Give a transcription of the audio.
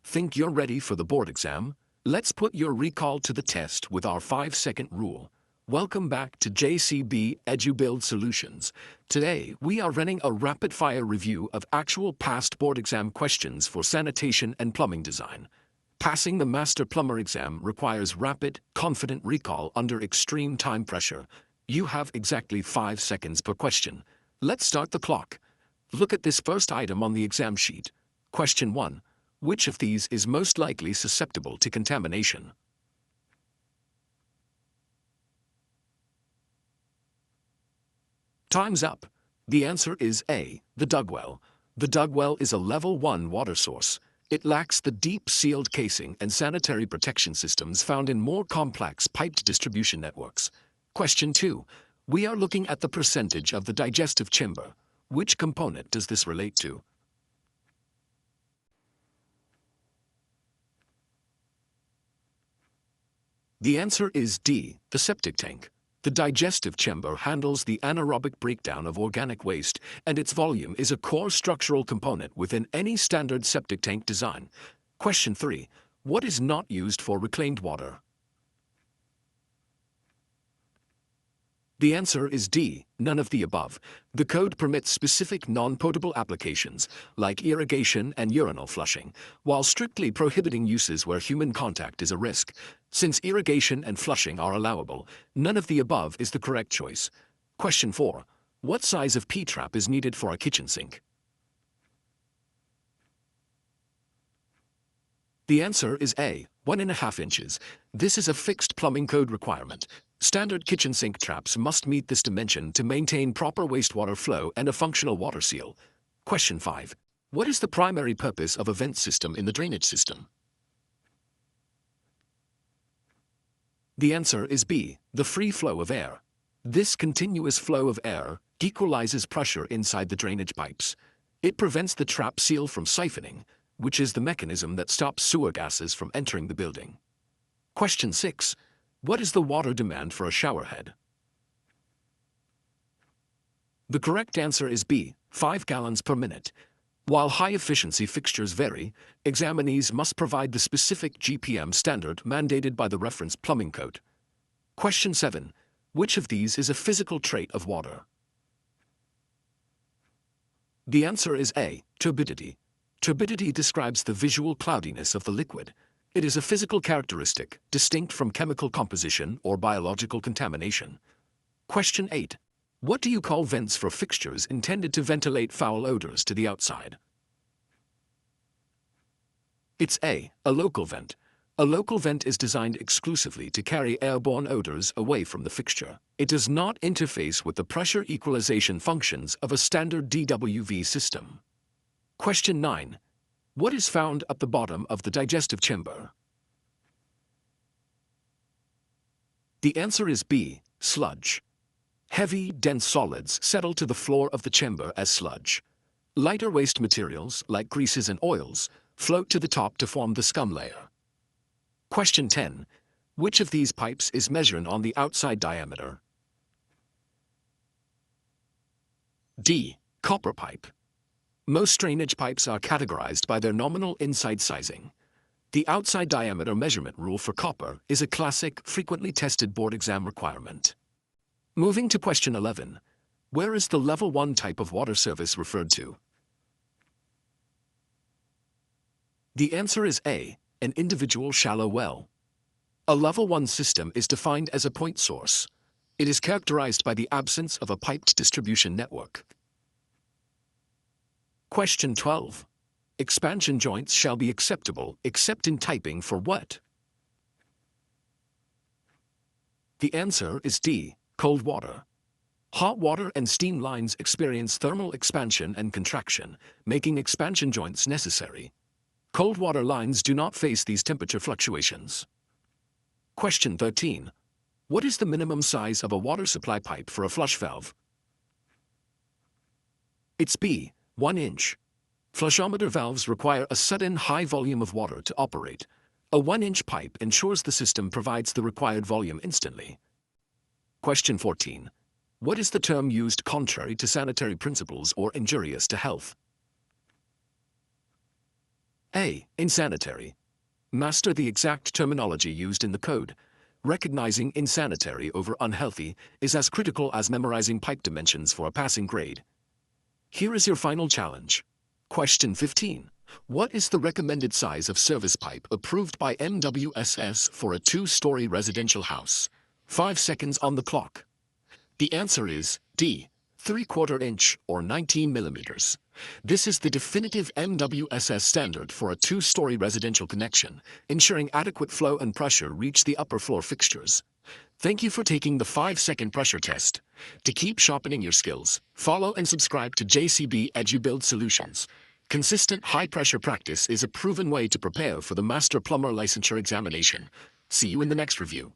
Think you're ready for the board exam? Let's put your recall to the test with our 5-second rule. Welcome back to JCB EduBuild Solutions. Today, we are running a rapid-fire review of actual past board exam questions for sanitation and plumbing design. Passing the Master Plumber exam requires rapid, confident recall under extreme time pressure. You have exactly 5 seconds per question. Let's start the clock. Look at this first item on the exam sheet. Question 1. Which of these is most likely susceptible to contamination? Time's up. The answer is A, the dugwell. The dugwell is a level 1 water source. It lacks the deep sealed casing and sanitary protection systems found in more complex piped distribution networks. Question 2. We are looking at the percentage of the digestive chamber. Which component does this relate to? The answer is D, the septic tank. The digestive chamber handles the anaerobic breakdown of organic waste, and its volume is a core structural component within any standard septic tank design. Question 3. What is not used for reclaimed water? The answer is D, none of the above. The code permits specific non-potable applications, like irrigation and urinal flushing, while strictly prohibiting uses where human contact is a risk. Since irrigation and flushing are allowable, none of the above is the correct choice. Question 4. What size of P-trap is needed for a kitchen sink? The answer is A, 1.5 inches. This is a fixed plumbing code requirement. Standard kitchen sink traps must meet this dimension to maintain proper wastewater flow and a functional water seal. Question 5. What is the primary purpose of a vent system in the drainage system? The answer is B, the free flow of air. This continuous flow of air equalizes pressure inside the drainage pipes. It prevents the trap seal from siphoning, which is the mechanism that stops sewer gases from entering the building. Question 6. What is the water demand for a shower head? The correct answer is B, 5 gallons per minute. While high-efficiency fixtures vary, examinees must provide the specific GPM standard mandated by the reference plumbing code. Question 7. Which of these is a physical trait of water? The answer is A, turbidity. Turbidity describes the visual cloudiness of the liquid. It is a physical characteristic, distinct from chemical composition or biological contamination. Question 8. What do you call vents for fixtures intended to ventilate foul odors to the outside? It's A, a local vent. A local vent is designed exclusively to carry airborne odors away from the fixture. It does not interface with the pressure equalization functions of a standard DWV system. Question 9. What is found at the bottom of the digestive chamber? The answer is B, sludge. Heavy, dense solids settle to the floor of the chamber as sludge. Lighter waste materials, like greases and oils, float to the top to form the scum layer. Question 10. Which of these pipes is measured on the outside diameter? D, copper pipe. Most drainage pipes are categorized by their nominal inside sizing. The outside diameter measurement rule for copper is a classic, frequently tested board exam requirement. Moving to question 11. Where is the level 1 type of water service referred to? The answer is A, an individual shallow well. A level 1 system is defined as a point source. It is characterized by the absence of a piped distribution network. Question 12. Expansion joints shall be acceptable except in typing for what? The answer is D, cold water. Hot water and steam lines experience thermal expansion and contraction, making expansion joints necessary. Cold water lines do not face these temperature fluctuations. Question 13. What is the minimum size of a water supply pipe for a flush valve? It's B, 1 inch. Flushometer valves require a sudden high volume of water to operate. A 1-inch pipe ensures the system provides the required volume instantly. Question 14. What is the term used contrary to sanitary principles or injurious to health? A. Insanitary. Master the exact terminology used in the code. Recognizing insanitary over unhealthy is as critical as memorizing pipe dimensions for a passing grade. Here is your final challenge. Question 15. What is the recommended size of service pipe approved by MWSS for a 2-story residential house? 5 seconds on the clock. The answer is D. 3/4 inch or 19 millimeters. This is the definitive MWSS standard for a 2-story residential connection, ensuring adequate flow and pressure reach the upper floor fixtures. Thank you for taking the 5-second pressure test. To keep sharpening your skills, follow and subscribe to JCB EduBuild Solutions. Consistent high-pressure practice is a proven way to prepare for the Master Plumber Licensure examination. See you in the next review.